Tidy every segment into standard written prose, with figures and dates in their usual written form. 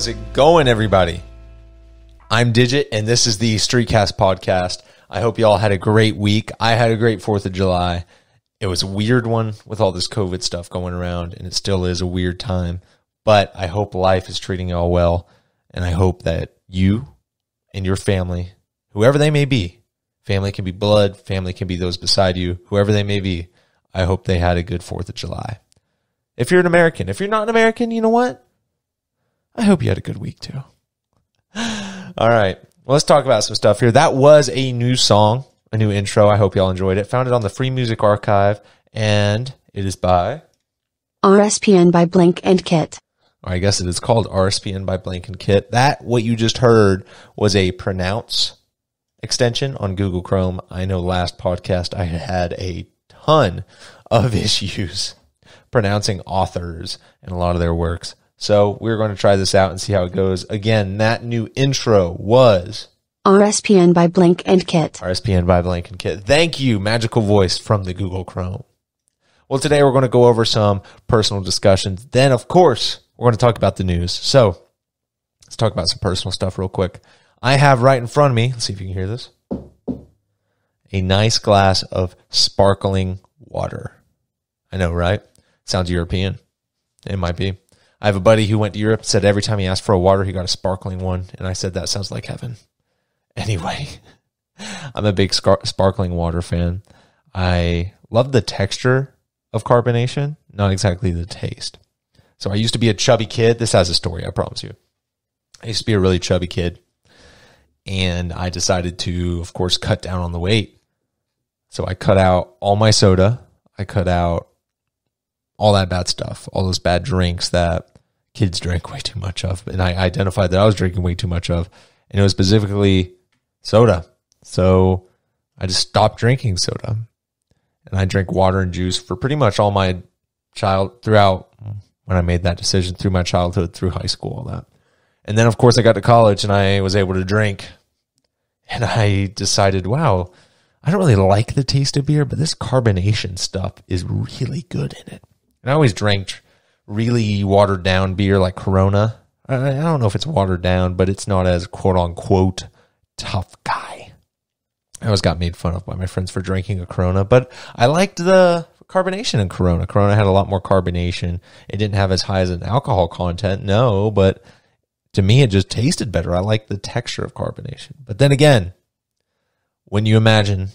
How's it going, everybody? I'm Digit, and this is the Streetcast podcast. I hope you all had a great week. I had a great 4th of July. It was a weird one with all this COVID stuff going around, and it still is a weird time. But I hope life is treating you all well, and I hope that you and your family, whoever they may be, family can be blood, family can be those beside you, whoever they may be, I hope they had a good 4th of July. If you're an American, if you're not an American, you know what? I hope you had a good week too. All right, well, let's talk about some stuff here. That was a new song, a new intro. I hope y'all enjoyed it. Found it on the Free Music Archive, and it is by RSPN by Blink and Kit. Or I guess it is called RSPN by Blink and Kit. That, what you just heard, was a pronounce extension on Google Chrome. I know last podcast I had a ton of issues pronouncing authors and a lot of their works. So we're going to try this out and see how it goes. Again, that new intro was RSPN by Blink and Kit. RSPN by Blink and Kit. Thank you, magical voice from the Google Chrome. Well, today we're going to go over some personal discussions. Then, of course, we're going to talk about the news. So let's talk about some personal stuff real quick. I have right in front of me, let's see if you can hear this, a nice glass of sparkling water. I know, right? Sounds European. It might be. I have a buddy who went to Europe, said every time he asked for a water, he got a sparkling one. And I said, that sounds like heaven. Anyway, I'm a big sparkling water fan. I love the texture of carbonation, not exactly the taste. So I used to be a chubby kid. This has a story, I promise you. I used to be a really chubby kid. And I decided to, of course, cut down on the weight. So I cut out all my soda. I cut out all that bad stuff, all those bad drinks that kids drink way too much of. And I identified that I was drinking way too much of. And it was specifically soda. So I just stopped drinking soda. And I drank water and juice for pretty much all my throughout when I made that decision, through my childhood, through high school, all that. And then, of course, I got to college and I was able to drink. And I decided, wow, I don't really like the taste of beer, but this carbonation stuff is really good in it. And I always drank really watered down beer like Corona. I don't know if it's watered down, but it's not as quote unquote tough guy. I always got made fun of by my friends for drinking a Corona, but I liked the carbonation in Corona. Corona had a lot more carbonation. It didn't have as high as an alcohol content, no, but to me, it just tasted better. I like the texture of carbonation. But then again, when you imagine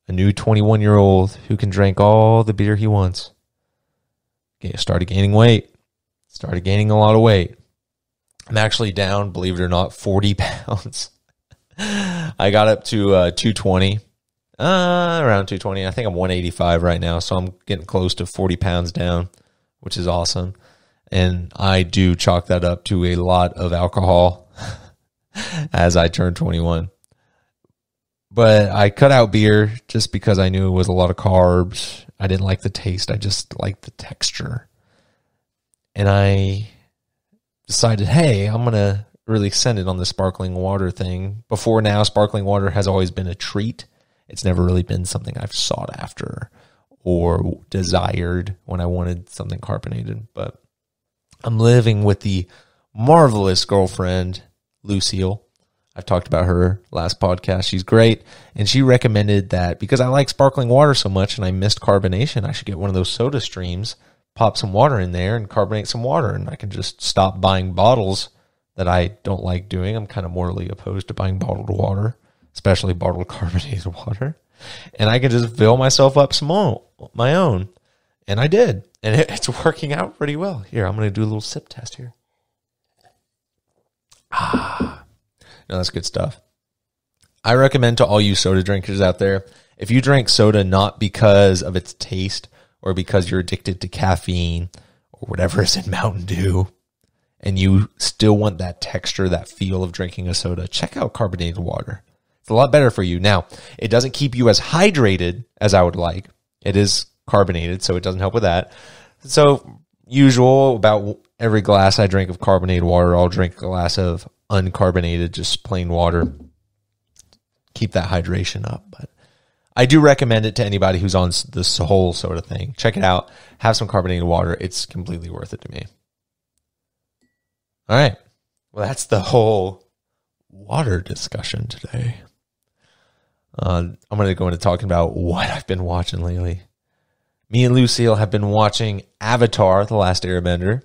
a new 21-year-old who can drink all the beer he wants, started gaining weight, started gaining a lot of weight. I'm actually down, believe it or not, 40 pounds. I got up to 220, around 220. I think I'm 185 right now, so I'm getting close to 40 pounds down, which is awesome. And I do chalk that up to a lot of alcohol as I turned 21. But I cut out beer just because I knew it was a lot of carbs. I didn't like the taste. I just liked the texture. And I decided, hey, I'm going to really send it on the sparkling water thing. Before now, sparkling water has always been a treat. It's never really been something I've sought after or desired when I wanted something carbonated. But I'm living with the marvelous girlfriend, Lucille. I've talked about her last podcast. She's great. And she recommended that because I like sparkling water so much and I missed carbonation, I should get one of those soda streams, pop some water in there and carbonate some water. And I can just stop buying bottles that I don't like doing. I'm kind of morally opposed to buying bottled water, especially bottled carbonated water. And I can just fill myself up some my own. And I did. And it's working out pretty well. Here, I'm going to do a little sip test here. No, that's good stuff. I recommend to all you soda drinkers out there, if you drink soda not because of its taste or because you're addicted to caffeine or whatever is in Mountain Dew, and you still want that texture, that feel of drinking a soda, check out carbonated water. It's a lot better for you. Now, it doesn't keep you as hydrated as I would like. It is carbonated, so it doesn't help with that. So, usual, about every glass I drink of carbonated water, I'll drink a glass of uncarbonated, just plain water. Keep that hydration up. But I do recommend it to anybody who's on this whole soda thing. Check it out. Have some carbonated water. It's completely worth it to me. All right. Well, that's the whole water discussion today. I'm going to go into talking about what I've been watching lately. Me and Lucille have been watching Avatar: The Last Airbender.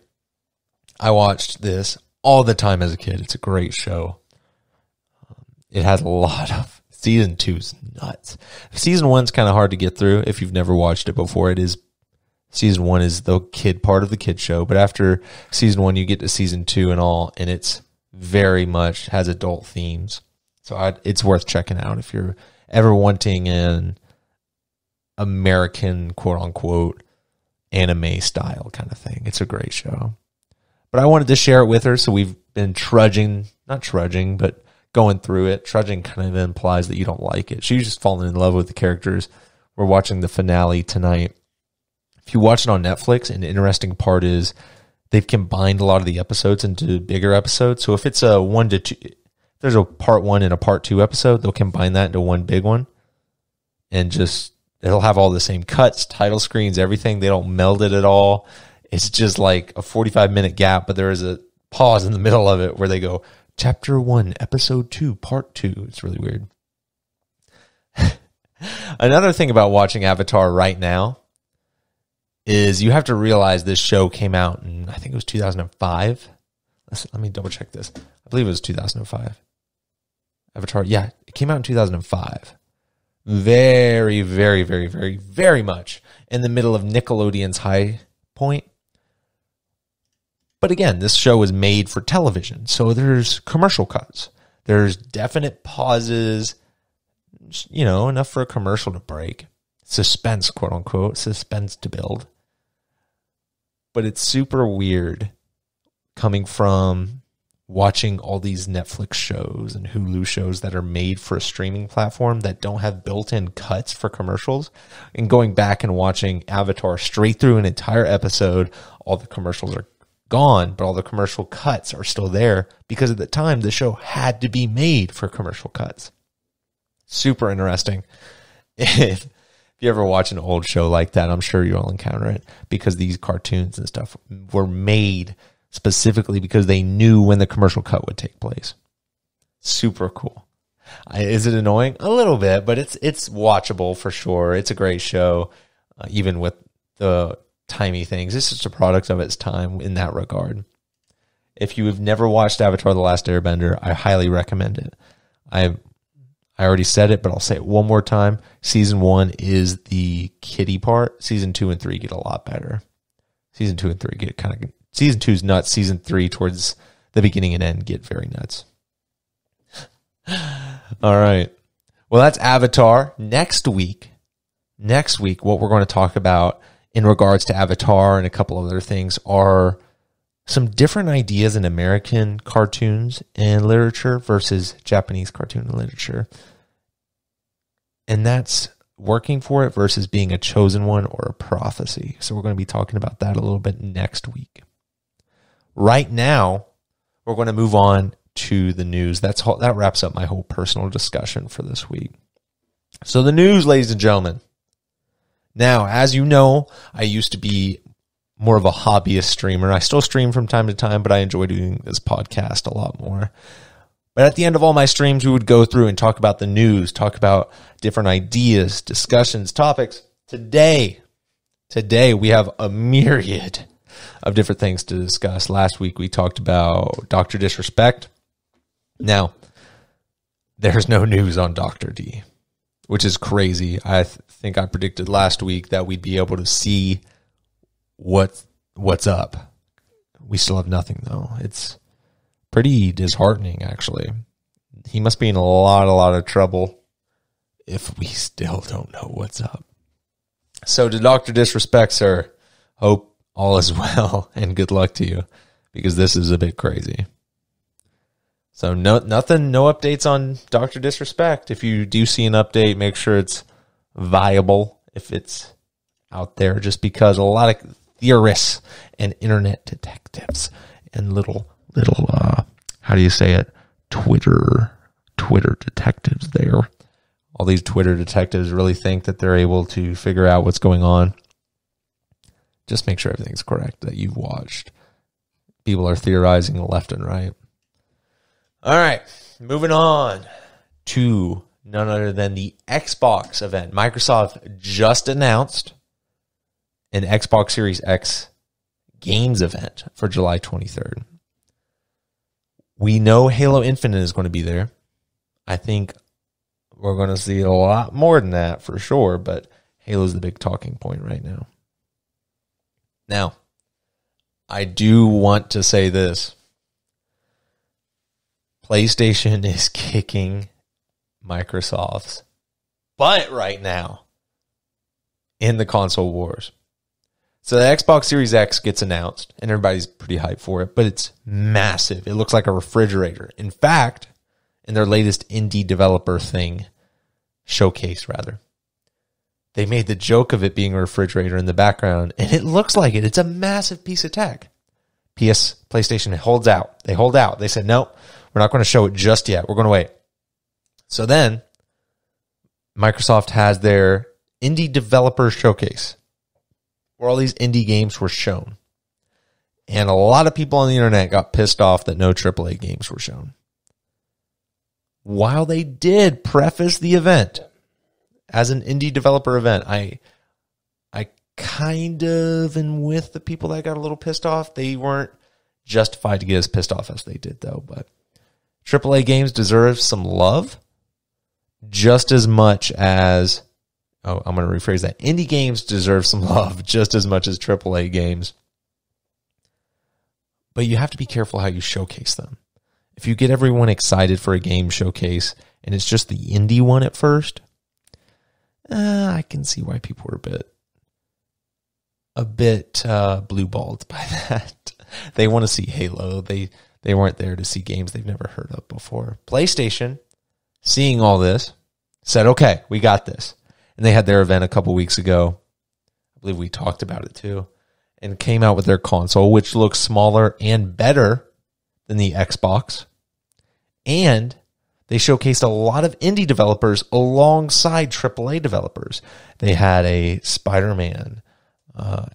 I watched this all the time as a kid. It's a great show. It has a lot of... Season 2's nuts. Season 1's kind of hard to get through if you've never watched it before. Season 1 is the kid part of the kid show, but after season 1, you get to season 2 and all, and it's very much has adult themes. So it's worth checking out if you're ever wanting an American, quote unquote, anime style kind of thing. It's a great show. But I wanted to share it with her, so we've been not trudging, but going through it. Trudging kind of implies that you don't like it. She's just fallen in love with the characters. We're watching the finale tonight. If you watch it on Netflix, an interesting part is they've combined a lot of the episodes into bigger episodes. So if it's a 1 to 2, there's a part 1 and a part 2 episode, they'll combine that into one big one. And just, it'll have all the same cuts, title screens, everything. They don't meld it at all. It's just like a 45-minute gap, but there is a pause in the middle of it where they go, Chapter 1, Episode 2, Part 2. It's really weird. Another thing about watching Avatar right now is you have to realize this show came out in, I think it was 2005. Let me double check this. I believe it was 2005. Avatar, yeah, it came out in 2005. Very, very, very, very, very much in the middle of Nickelodeon's high point. But again, this show was made for television, so there's commercial cuts. There's definite pauses, enough for a commercial to break. Suspense, quote unquote, suspense to build. But it's super weird coming from watching all these Netflix shows and Hulu shows that are made for a streaming platform that don't have built-in cuts for commercials, and going back and watching Avatar straight through an entire episode. All the commercials are gone, but all the commercial cuts are still there because at the time the show had to be made for commercial cuts. Super interesting. If you ever watch an old show like that, I'm sure you'll encounter it, because these cartoons and stuff were made specifically because they knew when the commercial cut would take place. Super cool. Is it annoying? A little bit, but it's watchable for sure. It's a great show, even with the timey things. It's just a product of its time in that regard. If you have never watched Avatar: The Last Airbender, I highly recommend it. I already said it, but I'll say it one more time. Season 1 is the kiddie part. Season 2 and 3 get a lot better. Season 2 and 3 get Season 2 is nuts. Season 3 towards the beginning and end get very nuts. All right. Well, that's Avatar. Next week, what we're going to talk about in regards to Avatar and a couple other things are some different ideas in American cartoons and literature versus Japanese cartoon and literature. And that's working for it versus being a chosen one or a prophecy. So we're going to be talking about that a little bit next week. Right now, we're going to move on to the news. That wraps up my whole personal discussion for this week. So the news, ladies and gentlemen. Now, as you know, I used to be more of a hobbyist streamer. I still stream from time to time, but I enjoy doing this podcast a lot more. But at the end of all my streams, we would go through and talk about the news, talk about different ideas, discussions, topics. Today, we have a myriad of different things to discuss. Last week, we talked about Dr. Disrespect. Now, there's no news on Dr. D, which is crazy. I think I predicted last week that we'd be able to see what's up. We still have nothing, though. It's pretty disheartening, actually. He must be in a lot of trouble if we still don't know what's up. So to Dr. Disrespect, sir, hope all is well and good luck to you, because this is a bit crazy. So no updates on Dr. Disrespect. If you do see an update, make sure it's viable if it's out there, just because a lot of theorists and internet detectives and little how do you say it? Twitter detectives there. All these Twitter detectives really think that they're able to figure out what's going on. Just make sure everything's correct that you've watched. People are theorizing left and right. All right, moving on to none other than the Xbox event. Microsoft just announced an Xbox Series X games event for July 23rd. We know Halo Infinite is going to be there. I think we're going to see a lot more than that for sure, but Halo's the big talking point right now. Now, I do want to say this. PlayStation is kicking Microsoft's butt right now in the console wars. So the Xbox Series X gets announced, and everybody's pretty hyped for it, but it's massive. It looks like a refrigerator. In fact, in their latest indie developer thing, showcase rather, they made the joke of it being a refrigerator in the background, and it looks like it. It's a massive piece of tech. PlayStation holds out. They hold out. They said, no, we're not going to show it just yet. We're going to wait. So then Microsoft has their indie developer showcase where all these indie games were shown. And a lot of people on the internet got pissed off that no AAA games were shown. While they did preface the event as an indie developer event, I kind of am with the people that got a little pissed off. They weren't justified to get as pissed off as they did, though. But AAA games deserve some love just as much as... Oh, I'm going to rephrase that. Indie games deserve some love just as much as AAA games. But you have to be careful how you showcase them. If you get everyone excited for a game showcase and it's just the indie one at first, I can see why people were a bit blue-balled by that. They want to see Halo. They weren't there to see games they've never heard of before. PlayStation, seeing all this, said, okay, we got this. And they had their event a couple weeks ago. I believe we talked about it too. And came out with their console, which looks smaller and better than the Xbox. And they showcased a lot of indie developers alongside AAA developers. They had a Spider-Man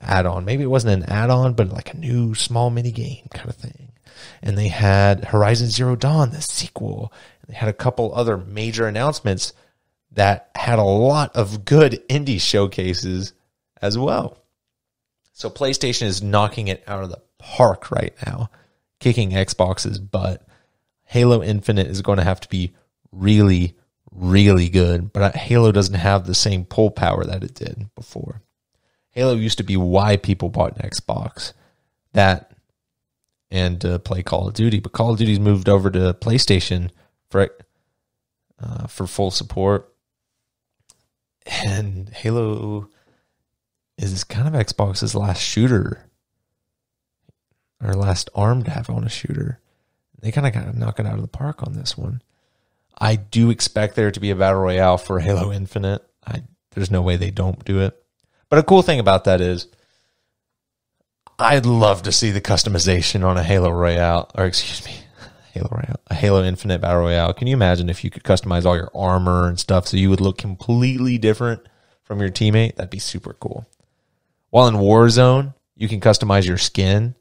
add-on. Maybe it wasn't an add-on, but like a new small mini game kind of thing. And they had Horizon Zero Dawn, the sequel. They had a couple other major announcements that had a lot of good indie showcases as well. So PlayStation is knocking it out of the park right now, kicking Xbox's butt. Halo Infinite is going to have to be really, really good, but Halo doesn't have the same pull power that it did before. Halo used to be why people bought an Xbox, that and to play Call of Duty, but Call of Duty's moved over to PlayStation for full support. And Halo is kind of Xbox's last shooter, or last arm to have on a shooter. They kind of got to knock it out of the park on this one. I do expect there to be a battle royale for Halo Infinite. There's no way they don't do it. But a cool thing about that is I'd love to see the customization on a Halo Royale, or excuse me, a Halo Infinite Battle Royale. Can you imagine if you could customize all your armor and stuff so you would look completely different from your teammate? That'd be super cool. While in Warzone, you can customize your skin.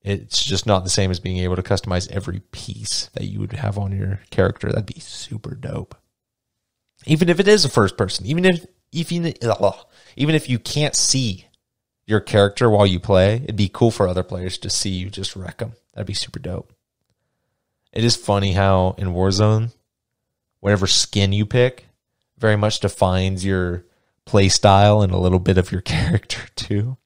It's just not the same as being able to customize every piece that you would have on your character. That'd be super dope. Even if it is a first person, even if you can't see your character while you play, it'd be cool for other players to see you just wreck them. That'd be super dope. It is funny how in Warzone, whatever skin you pick very much defines your play style and a little bit of your character too.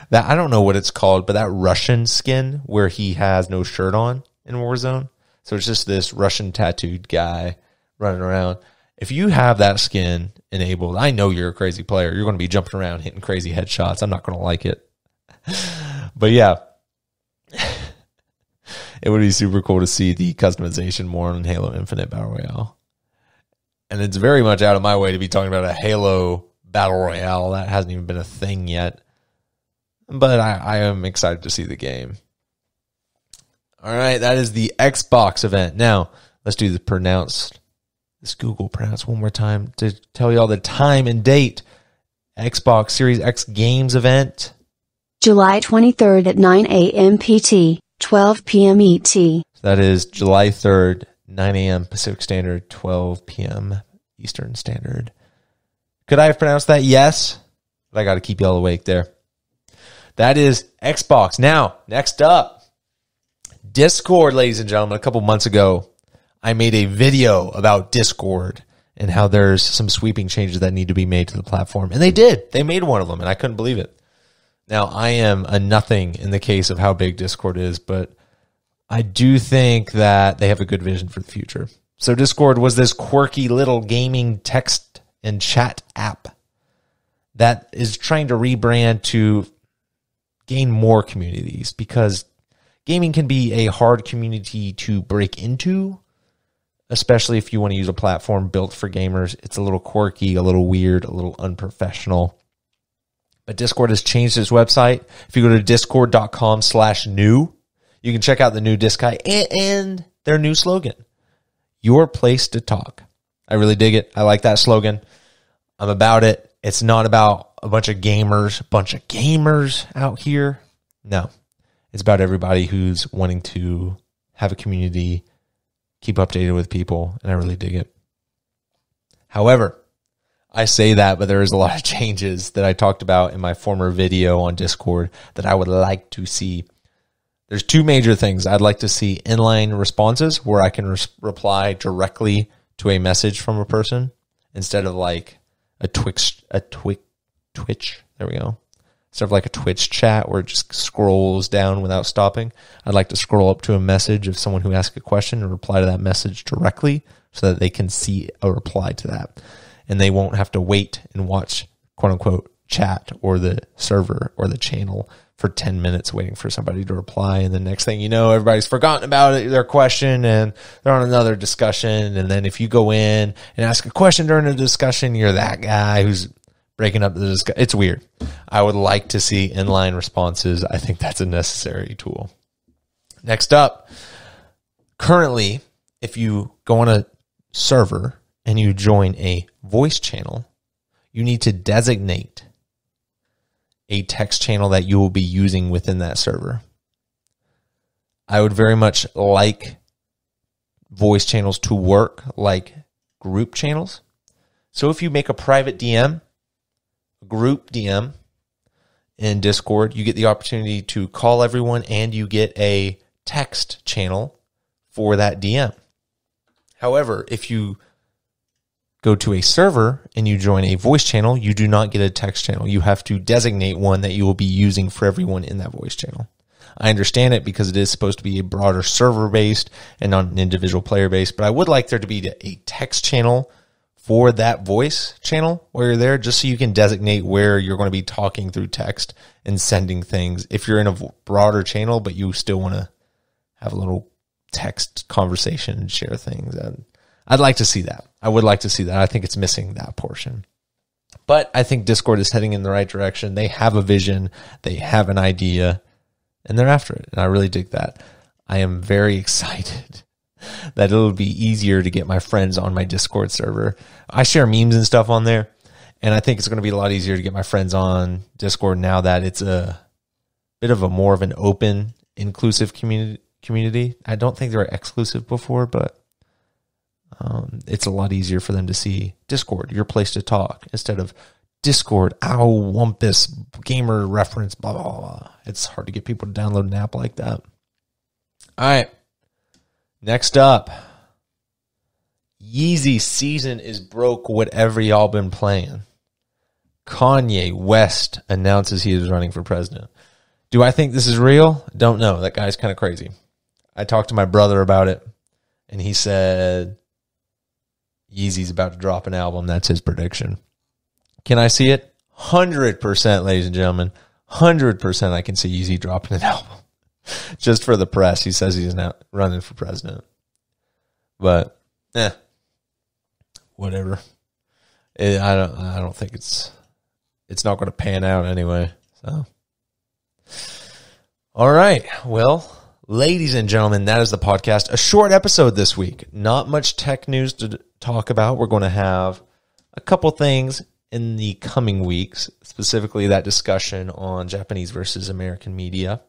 That, I don't know what it's called, but that Russian skin where he has no shirt on in Warzone. So it's just this Russian tattooed guy running around. If you have that skin enabled, I know you're a crazy player. You're going to be jumping around, hitting crazy headshots. I'm not going to like it. But yeah, it would be super cool to see the customization more on Halo Infinite Battle Royale. And it's very much out of my way to be talking about a Halo Battle Royale. That hasn't even been a thing yet. But I am excited to see the game. All right, that is the Xbox event. Now, let's do this Google pronounce one more time to tell you all the time and date. Xbox Series X Games event. July 23rd at 9 a.m. PT, 12 p.m. ET. So that is July 3rd, 9 a.m. Pacific Standard, 12 p.m. Eastern Standard. Could I have pronounced that? Yes. But I got to keep y'all awake there. That is Xbox. Now, next up, Discord, ladies and gentlemen. A couple months ago, I made a video about Discord and how there's some sweeping changes that need to be made to the platform. And they did. They made one of them, and I couldn't believe it. Now, I am a nothing in the case of how big Discord is, but I do think that they have a good vision for the future. So Discord was this quirky little gaming text and chat app that is trying to rebrand to gain more communities, because gaming can be a hard community to break into, especially if you want to use a platform built for gamers. It's a little quirky, a little weird, a little unprofessional. But Discord has changed its website. If you go to discord.com/new, you can check out the new Discord and their new slogan, your place to talk. I really dig it. I like that slogan. I'm about it. It's not about a bunch of gamers out here. No, it's about everybody who's wanting to have a community, keep updated with people, and I really dig it. However, I say that, but there is a lot of changes that I talked about in my former video on Discord that I would like to see. There's two major things. I'd like to see inline responses where I can reply directly to a message from a person instead of like a Twitch. There we go. Instead of like a Twitch chat where it just scrolls down without stopping. I'd like to scroll up to a message of someone who asks a question and reply to that message directly so that they can see a reply to that. And they won't have to wait and watch, quote unquote, chat or the server or the channel for 10 minutes waiting for somebody to reply. And the next thing you know, everybody's forgotten about it, their question, and they're on another discussion. And then if you go in and ask a question during a discussion, you're that guy who's breaking up the discussion. It's weird. I would like to see inline responses. I think that's a necessary tool. Next up, currently, if you go on a server and you join a voice channel, you need to designate a text channel that you will be using within that server. I would very much like voice channels to work like group channels. So if you make a private DM, a group DM in Discord, you get the opportunity to call everyone and you get a text channel for that DM. However, if you go to a server and you join a voice channel, you do not get a text channel. You have to designate one that you will be using for everyone in that voice channel. I understand it because it is supposed to be a broader server-based and not an individual player-based, but I would like there to be a text channel for that voice channel where you're there, just so you can designate where you're going to be talking through text and sending things. If you're in a broader channel, but you still want to have a little text conversation and share things, and I'd like to see that. I would like to see that. I think it's missing that portion. But I think Discord is heading in the right direction. They have a vision. They have an idea. And they're after it. And I really dig that. I am very excited that it'll be easier to get my friends on my Discord server. I share memes and stuff on there. And I think it's going to be a lot easier to get my friends on Discord now that it's a bit of a more of an open, inclusive community. I don't think they were exclusive before, but it's a lot easier for them to see Discord, your place to talk, instead of Discord, ow, wumpus, gamer reference, blah, blah, blah. It's hard to get people to download an app like that. All right. Next up, Yeezy season is broke, whatever y'all been playing. Kanye West announces he is running for president. Do I think this is real? Don't know. That guy's kind of crazy. I talked to my brother about it, and he said Yeezy's about to drop an album. That's his prediction. Can I see it? 100%, ladies and gentlemen. 100% I can see Yeezy dropping an album. Just for the press. He says he's not running for president. But, whatever. I don't think it's not going to pan out anyway. So, all right. Well, ladies and gentlemen, that is the podcast. A short episode this week. Not much tech news to talk about. We're going to have a couple things in the coming weeks, specifically that discussion on Japanese versus American media.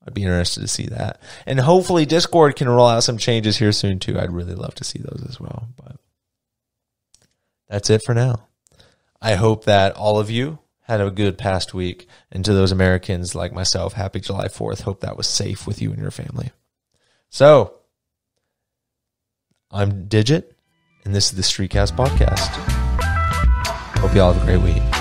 I'd be interested to see that. And hopefully Discord can roll out some changes here soon too. I'd really love to see those as well. But that's it for now. I hope that all of you had a good past week. And to those Americans like myself, happy July 4th. Hope that was safe with you and your family. So, I'm Digit, and this is the Streetcast Podcast. Hope you all have a great week.